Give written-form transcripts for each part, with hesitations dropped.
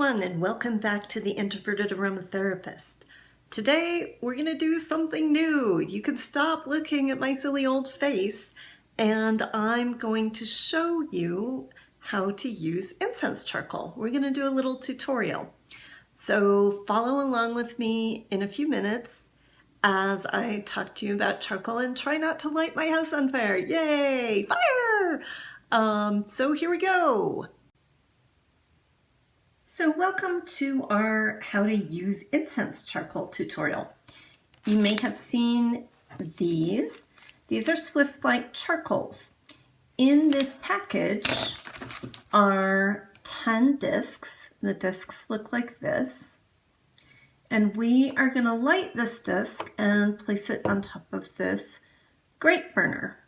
everyone, and welcome back to the Introverted Aromatherapist. Today we're going to do something new. You can stop looking at my silly old face, and I'm going to show you how to use incense charcoal. We're going to do a little tutorial. So follow along with me in a few minutes as I talk to you about charcoal and try not to light my house on fire. Yay! Fire! So here we go. So welcome to our how to use incense charcoal tutorial. You may have seen these. These are Swift Light charcoals. In this package are 10 discs. The discs look like this. And we are going to light this disc and place it on top of this grate burner.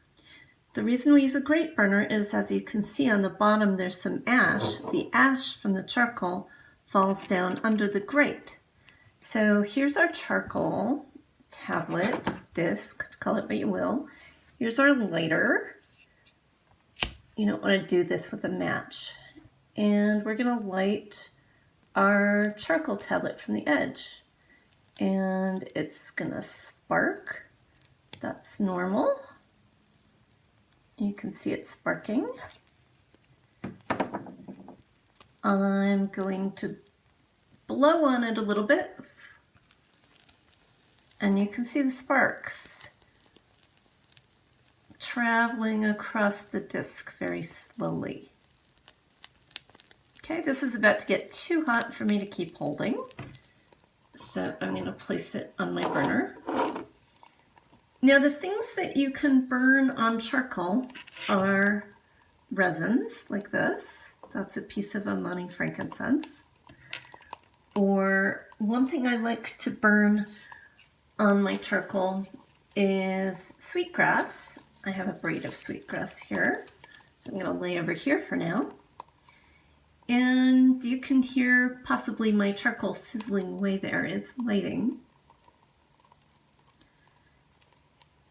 The reason we use a grate burner is, as you can see on the bottom, there's some ash. The ash from the charcoal falls down under the grate. So here's our charcoal tablet, disc, call it what you will. Here's our lighter. You don't want to do this with a match. And we're going to light our charcoal tablet from the edge. And it's going to spark. That's normal. You can see it sparking. I'm going to blow on it a little bit, and you can see the sparks traveling across the disc very slowly. Okay, this is about to get too hot for me to keep holding, so I'm going to place it on my burner. Now, the things that you can burn on charcoal are resins, like this. That's a piece of Amani frankincense. Or one thing I like to burn on my charcoal is sweetgrass. I have a braid of sweetgrass here. So I'm going to lay over here for now. And you can hear possibly my charcoal sizzling away there. It's lighting.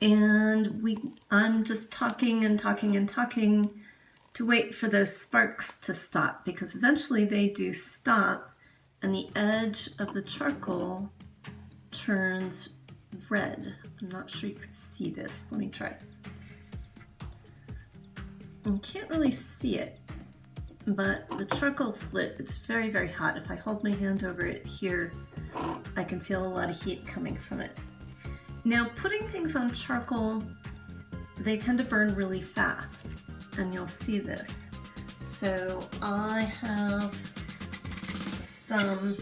And I'm just talking and talking and talking to wait for those sparks to stop, because eventually they do stop and the edge of the charcoal turns red. I'm not sure you can see this. Let me try. You can't really see it, but the charcoal's lit. It's very, very hot. If I hold my hand over it here, I can feel a lot of heat coming from it. Now, putting things on charcoal, they tend to burn really fast, and you'll see this. So I have some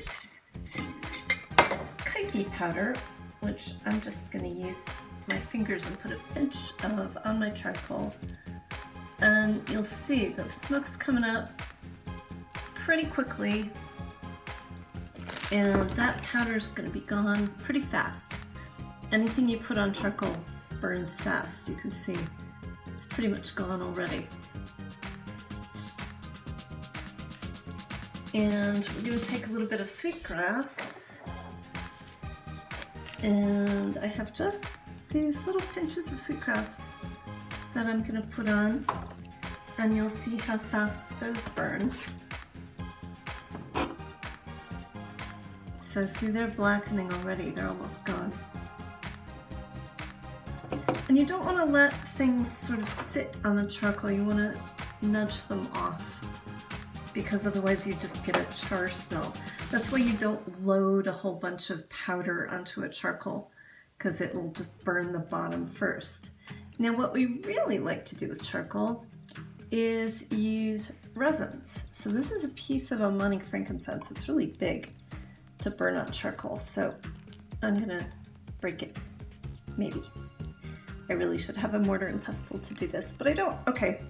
kaipi powder, which I'm just going to use my fingers and put a pinch of on my charcoal. And you'll see the smoke's coming up pretty quickly, and that powder's going to be gone pretty fast. Anything you put on charcoal burns fast. You can see it's pretty much gone already. And we're going to take a little bit of sweetgrass, and I have just these little pinches of sweetgrass that I'm going to put on, and you'll see how fast those burn. So see, they're blackening already. They're almost gone. And you don't want to let things sort of sit on the charcoal. You want to nudge them off, because otherwise you just get a char smell. That's why you don't load a whole bunch of powder onto a charcoal, because it will just burn the bottom first. Now, what we really like to do with charcoal is use resins. So this is a piece of Amani frankincense. It's really big to burn on charcoal, so I'm going to break it, maybe. I really should have a mortar and pestle to do this, but I don't. Okay,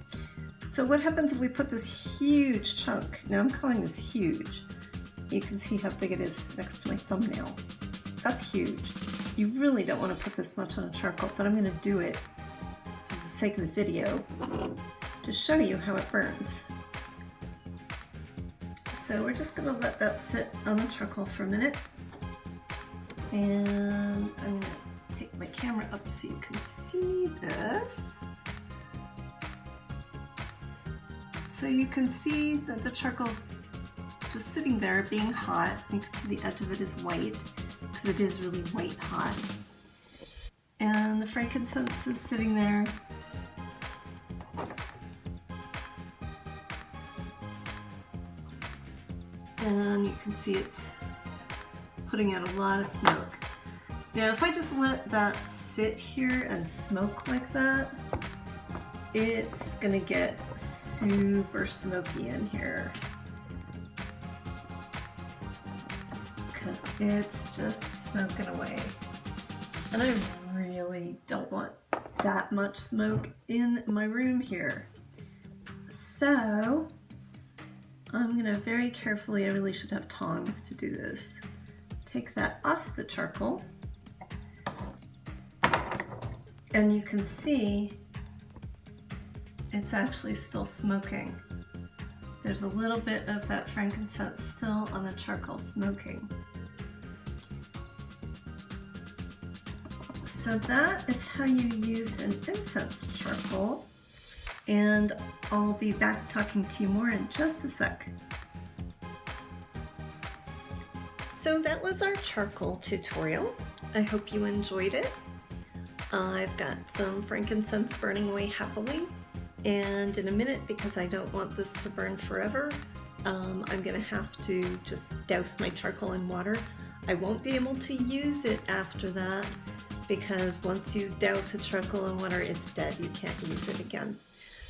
so what happens if we put this huge chunk? Now I'm calling this huge. You can see how big it is next to my thumbnail. That's huge. You really don't want to put this much on a charcoal, but I'm going to do it for the sake of the video to show you how it burns. So we're just going to let that sit on the charcoal for a minute, and I'm going to take my camera up so you can see this. So you can see that the charcoal's just sitting there being hot. You can see the edge of it is white because it is really white hot. And the frankincense is sitting there. And you can see it's putting out a lot of smoke. Now if I just let that sit here and smoke like that, it's gonna get super smoky in here. Because it's just smoking away. And I really don't want that much smoke in my room here. So I'm gonna very carefully, I really should have tongs to do this, take that off the charcoal. And you can see it's actually still smoking. There's a little bit of that frankincense still on the charcoal smoking. So that is how you use an incense charcoal, and I'll be back talking to you more in just a sec. So that was our charcoal tutorial. I hope you enjoyed it. I've got some frankincense burning away happily, and in a minute, because I don't want this to burn forever, I'm gonna have to just douse my charcoal in water. I won't be able to use it after that, because once you douse a charcoal in water, it's dead. You can't use it again.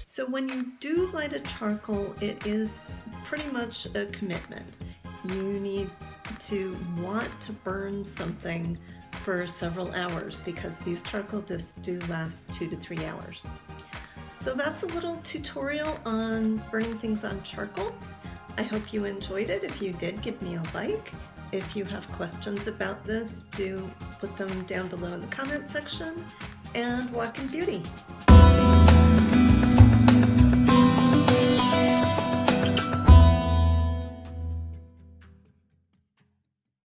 So when you do light a charcoal, it is pretty much a commitment. You need to want to burn something for several hours, because these charcoal discs do last 2 to 3 hours. So that's a little tutorial on burning things on charcoal. I hope you enjoyed it. If you did, give me a like. If you have questions about this, do put them down below in the comment section, and walk in beauty.